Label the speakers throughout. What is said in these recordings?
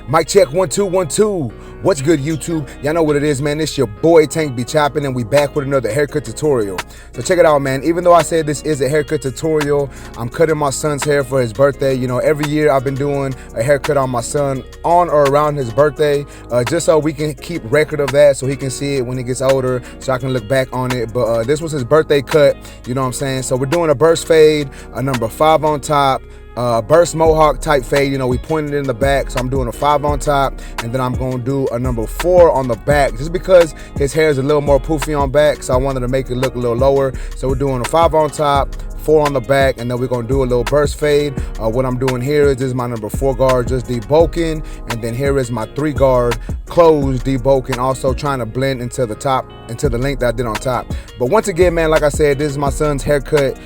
Speaker 1: Mic check 1 2 1 2. What's good, YouTube? Y'all know what it is, man. It's your boy Tank be chopping, and we back with another haircut tutorial. So check it out, man. Even though I said this is a haircut tutorial, I'm cutting my son's hair for his birthday. You know, every year I've been doing a haircut on my son on or around his birthday, just so we can keep record of that, so he can see it when he gets older, so I can look back on it. But this was his birthday cut. You know what I'm saying? So we're doing a burst fade, a number 5 on top. Burst Mohawk type fade. You know, we pointed in the back, so I'm doing a 5 on top, and then I'm going to do a number 4 on the back, just because his hair is a little more poofy on back, so I wanted to make it look a little lower. So we're doing a 5 on top, 4 on the back, and then we're gonna do a little burst fade. What I'm doing here is, this is my number 4 guard just debulking, and then here is my 3 guard closed debulking, also trying to blend into the top, into the length that I did on top. But once again, man, like I said, this is my son's haircut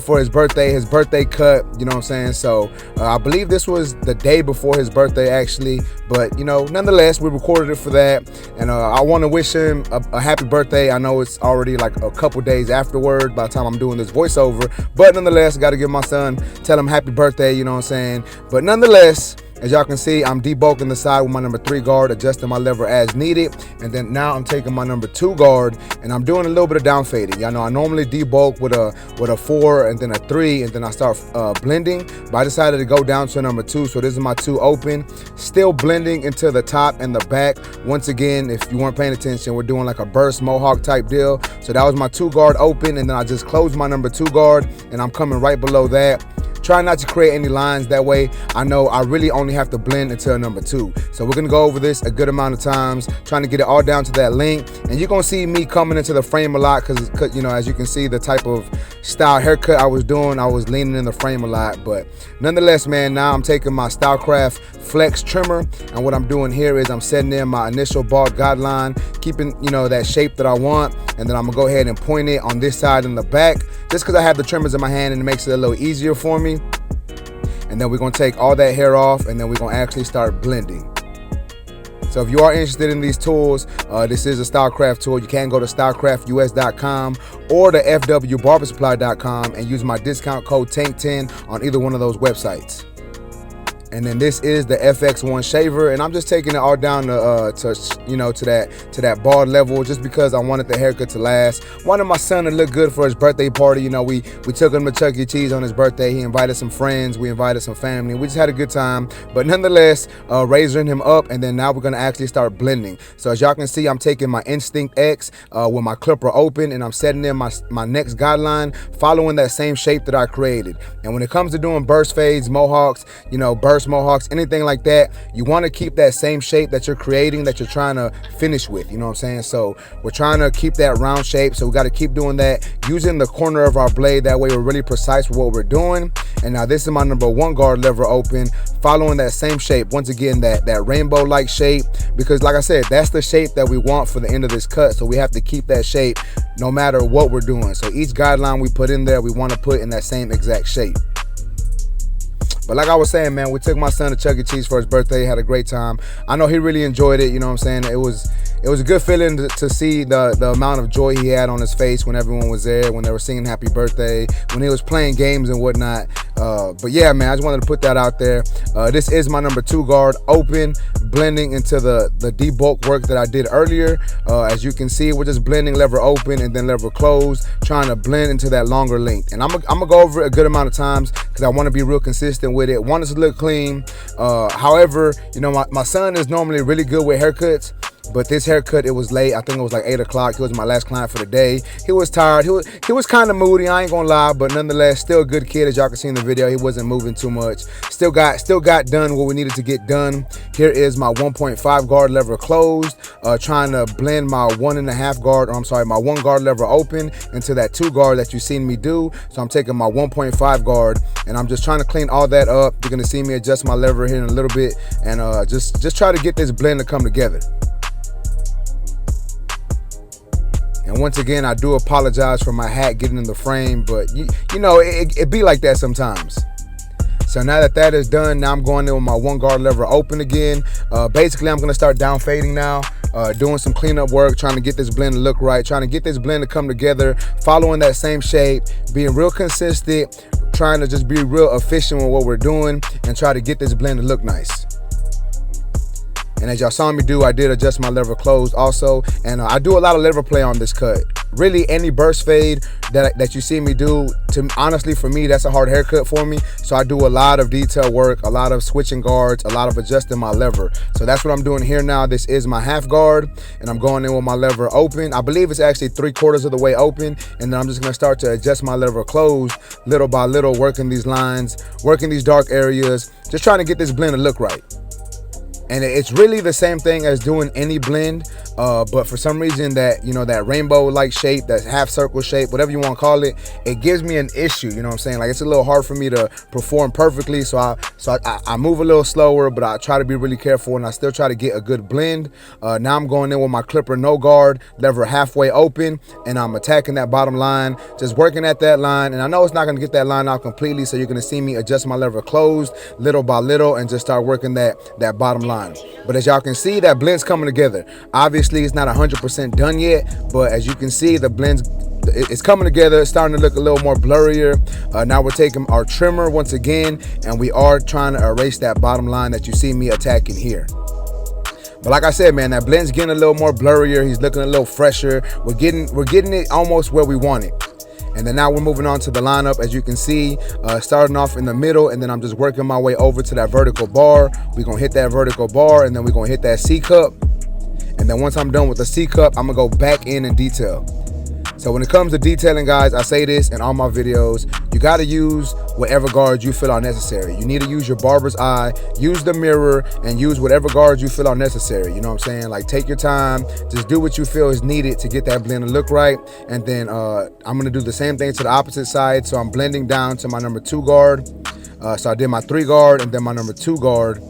Speaker 1: for his birthday cut, you know what I'm saying? So I believe this was the day before his birthday, actually, but you know, nonetheless, we recorded it for that, and I want to wish him a happy birthday. I know it's already like a couple days afterward by the time I'm doing this voiceover, but nonetheless, I got to give my son, tell him happy birthday, you know what I'm saying? But nonetheless, as y'all can see, I'm debulking the side with my number 3 guard, adjusting my lever as needed, and then now I'm taking my number 2 guard, and I'm doing a little bit of down fading. Y'all know I normally debulk with a 4 and then a 3, and then I start blending, but I decided to go down to a number 2, so this is my 2 open, still blending into the top and the back. Once again, if you weren't paying attention, we're doing like a burst Mohawk type deal. So that was my 2 guard open, and then I just closed my number 2 guard, and I'm coming right below that. Try not to create any lines, that way I know I really only have to blend until number 2. So we're gonna go over this a good amount of times, trying to get it all down to that length. And you're gonna see me coming into the frame a lot, because you know, as you can see, the type of style haircut I was doing, I was leaning in the frame a lot. But nonetheless, man, now I'm taking my Stylecraft flex trimmer, and what I'm doing here is I'm setting in my initial bald guideline, keeping, you know, that shape that I want, and then I'm gonna go ahead and point it on this side in the back, just because I have the trimmers in my hand and it makes it a little easier for me. And then we're gonna take all that hair off, and then we're gonna actually start blending. So if you are interested in these tools, this is a Stylecraft tool. You can go to stylecraftus.com or to fwbarbersupply.com and use my discount code TANK10 on either one of those websites. And then this is the FX1 shaver, and I'm just taking it all down to you know, to that bald level, just because I wanted the haircut to last. Wanted my son to look good for his birthday party. You know, we took him to Chuck E. Cheese on his birthday. He invited some friends, we invited some family. We just had a good time. But nonetheless, razoring him up, and then now we're gonna actually start blending. So as y'all can see, I'm taking my Instinct X with my clipper open, and I'm setting in my next guideline, following that same shape that I created. And when it comes to doing burst fades, mohawks, you know, burst mohawks, anything like that, you want to keep that same shape that you're creating, that you're trying to finish with, you know what I'm saying? So we're trying to keep that round shape, so we got to keep doing that, using the corner of our blade. That way we're really precise with what we're doing. And now this is my number 1 guard lever open, following that same shape, once again, that rainbow like shape, because like I said, that's the shape that we want for the end of this cut, so we have to keep that shape no matter what we're doing. So each guideline we put in there, we want to put in that same exact shape. But like I was saying, man, we took my son to Chuck E. Cheese for his birthday, had a great time. I know he really enjoyed it, you know what I'm saying? It was a good feeling to see the amount of joy he had on his face when everyone was there, when they were singing happy birthday, when he was playing games and whatnot. But yeah, man, I just wanted to put that out there. This is my number 2 guard open, blending into the debulk work that I did earlier. As you can see, we're just blending lever open and then lever closed, trying to blend into that longer length. And I'm gonna go over it a good amount of times, because I want to be real consistent with it, want it to look clean. However, you know, my son is normally really good with haircuts, but this haircut, it was late. I think it was like 8 o'clock. He was my last client for the day. He was tired. He was kind of moody, I ain't gonna lie, but nonetheless, still a good kid. As y'all can see in the video, he wasn't moving too much. Still got done what we needed to get done. Here is my 1.5 guard lever closed, trying to blend my 1.5 guard, or I'm sorry, my 1 guard lever open into that 2 guard that you've seen me do. So I'm taking my 1.5 guard, and I'm just trying to clean all that up. You're gonna see me adjust my lever here in a little bit, and just try to get this blend to come together. And once again, I do apologize for my hat getting in the frame, but you know, it be like that sometimes. So now that that is done, now I'm going in with my 1 guard lever open again. Basically, I'm gonna start down fading now, doing some cleanup work, trying to get this blend to look right, trying to get this blend to come together, following that same shape, being real consistent, trying to just be real efficient with what we're doing, and try to get this blend to look nice. And as y'all saw me do, I did adjust my lever closed also. And I do a lot of lever play on this cut. Really, any burst fade that you see me do, honestly, for me, that's a hard haircut for me. So I do a lot of detail work, a lot of switching guards, a lot of adjusting my lever. So that's what I'm doing here now. This is my half guard, and I'm going in with my lever open. I believe it's actually 3/4 of the way open, and then I'm just gonna start to adjust my lever closed little by little, working these lines, working these dark areas, just trying to get this blend to look right. And it's really the same thing as doing any blend, but for some reason that, you know, that rainbow-like shape, that half circle shape, whatever you want to call it, it gives me an issue, you know what I'm saying? Like, it's a little hard for me to perform perfectly, so I move a little slower, but I try to be really careful, and I still try to get a good blend. Now I'm going in with my clipper no guard, lever halfway open, and I'm attacking that bottom line, just working at that line. And I know it's not going to get that line out completely, so you're going to see me adjust my lever closed little by little and just start working that bottom line. But as y'all can see, that blend's coming together. Obviously, it's not 100% done yet, but as you can see, the blend's it's coming together. It's starting to look a little more blurrier. Now we're taking our trimmer once again, and we are trying to erase that bottom line that you see me attacking here. But like I said, man, that blend's getting a little more blurrier. He's looking a little fresher. We're getting it almost where we want it. And then now we're moving on to the lineup, as you can see, starting off in the middle, and then I'm just working my way over to that vertical bar. We're gonna hit that vertical bar, and then we're gonna hit that C cup. And then once I'm done with the C cup, I'm gonna go back in and detail. So when it comes to detailing, guys, I say this in all my videos, you gotta use whatever guards you feel are necessary. You need to use your barber's eye, use the mirror, and use whatever guards you feel are necessary. You know what I'm saying? Like, take your time, just do what you feel is needed to get that blend to look right. And then I'm gonna do the same thing to the opposite side. So I'm blending down to my number 2 guard. So I did my 3 guard and then my number 2 guard,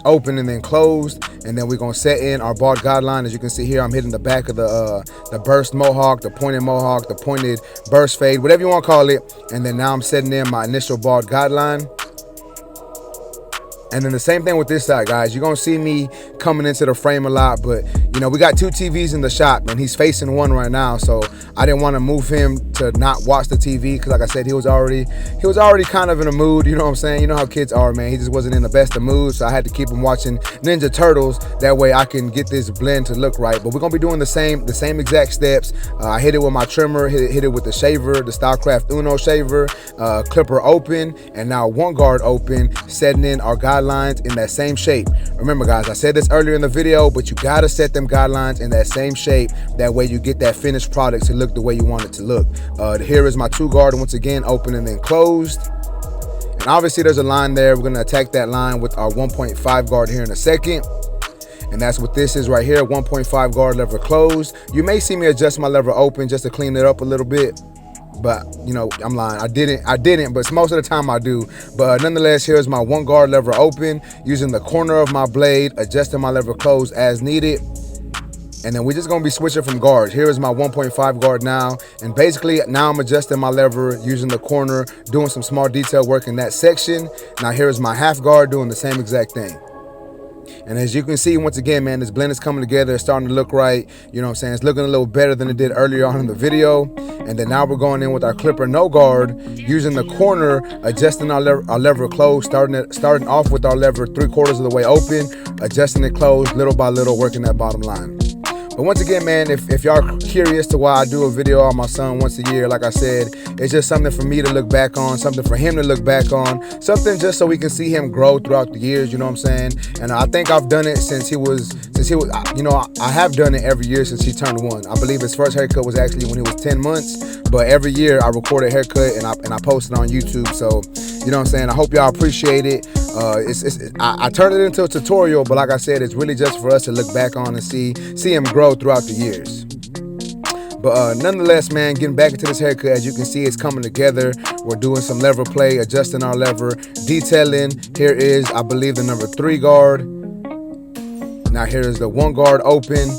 Speaker 1: open and then closed, and then we're gonna set in our bald guideline. As you can see here, I'm hitting the back of the burst mohawk, the pointed mohawk, the pointed burst fade, whatever you want to call it. And then now I'm setting in my initial bald guideline. And then the same thing with this side, guys. You're gonna see me coming into the frame a lot, but you know, we got 2 TVs in the shop and he's facing one right now, so I didn't want to move him to not watch the TV, because like I said, he was already kind of in a mood, you know what I'm saying? You know how kids are, man. He just wasn't in the best of moods, so I had to keep him watching Ninja Turtles. That way I can get this blend to look right. But we're gonna be doing the same exact steps. I hit it with my trimmer, hit it with the shaver, the Stylecraft Uno shaver, clipper open, and now 1 guard open, setting in our guidelines in that same shape. Remember, guys, I said this earlier in the video, but you gotta set them guidelines in that same shape. That way you get that finished product to look the way you want it to look. Here is my 2 guard, once again, open and then closed. And obviously there's a line there. We're gonna attack that line with our 1.5 guard here in a second. And that's what this is right here, 1.5 guard, lever closed. You may see me adjust my lever open just to clean it up a little bit. But you know, I'm lying. I didn't, but most of the time I do. But nonetheless, here's my 1 guard lever open, using the corner of my blade, adjusting my lever closed as needed. And then we're just gonna be switching from guards. Here is my 1.5 guard now. And basically now I'm adjusting my lever using the corner, doing some small detail work in that section. Now here is my half guard doing the same exact thing. And as you can see, once again, man, this blend is coming together. It's starting to look right. You know what I'm saying? It's looking a little better than it did earlier on in the video. And then now we're going in with our clipper no guard, using the corner, adjusting our lever closed, starting off with our lever 3/4 of the way open, adjusting it closed little by little, working that bottom line. But once again, man, if y'all are curious to why I do a video on my son once a year, like I said, it's just something for me to look back on, something for him to look back on, something just so we can see him grow throughout the years, you know what I'm saying? And I think I've done it since he was, you know, I have done it every year since he turned 1. I believe his first haircut was actually when he was 10 months, but every year I record a haircut and I post it on YouTube. So, you know what I'm saying? I hope y'all appreciate it. I turned it into a tutorial, but like I said, it's really just for us to look back on and see him grow throughout the years. But nonetheless, man, getting back into this haircut, as you can see, it's coming together. We're doing some lever play, adjusting our lever, detailing. Here is, I believe, the number 3 guard. Now here is the 1 guard open.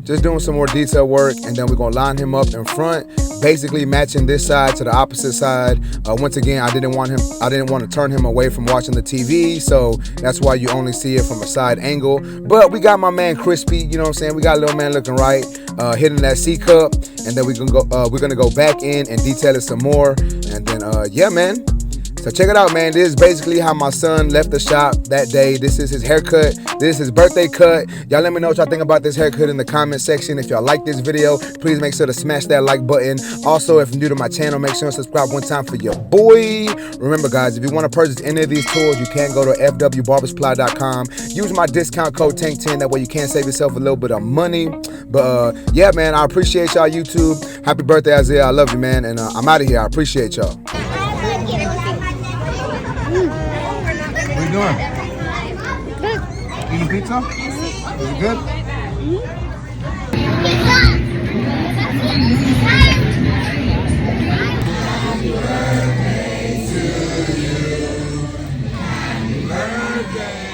Speaker 1: Just doing some more detail work, and then we're gonna line him up in front, basically matching this side to the opposite side. Once again, I didn't want to turn him away from watching the TV, so that's why you only see it from a side angle. But we got my man crispy, you know what I'm saying? We got little man looking right, hitting that C cup, and then we're gonna go back in and detail it some more. And then yeah, man, So check it out, man. This is basically how my son left the shop that day. This is his haircut. This is his birthday cut. Y'all let me know what y'all think about this haircut in the comment section. If y'all like this video, please make sure to smash that like button. Also, if you're new to my channel, make sure to subscribe one time for your boy. Remember, guys, if you want to purchase any of these tools, you can go to fwbarbersupply.com. Use my discount code TANK10. That way you can save yourself a little bit of money. But yeah, man, I appreciate y'all, YouTube. Happy birthday, Isaiah. I love you, man. And I'm out of here. I appreciate y'all.
Speaker 2: What are you doing? Good. Eating pizza? Is it good?
Speaker 1: Happy birthday